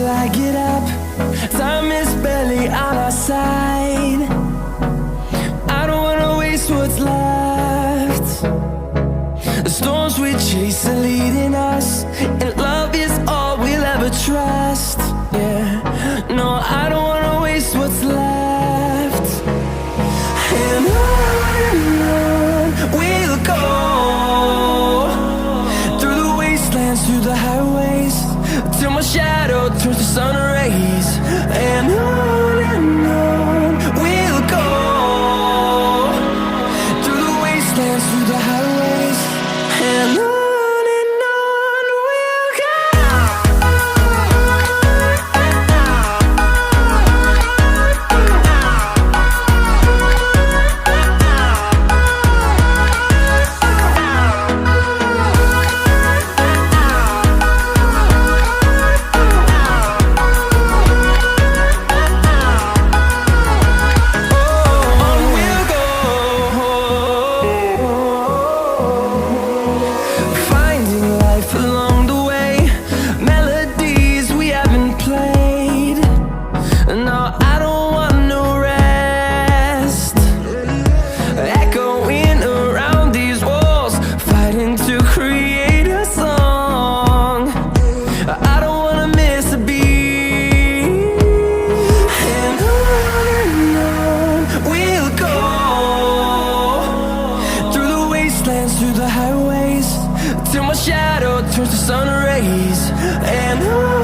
I get up. Time is barely on our side. I don't wanna waste what's left. The storms we chase are leading us, and love is all we'll ever trust. Yeah, no, I don't wanna waste what's left. And on we'll go, through the wastelands, through the highways, till my shadow turns to sun rays. And on we'll go, through the wastelands, through the highways, and on we'll go. Through the highways, till my shadow turns to sun rays. And on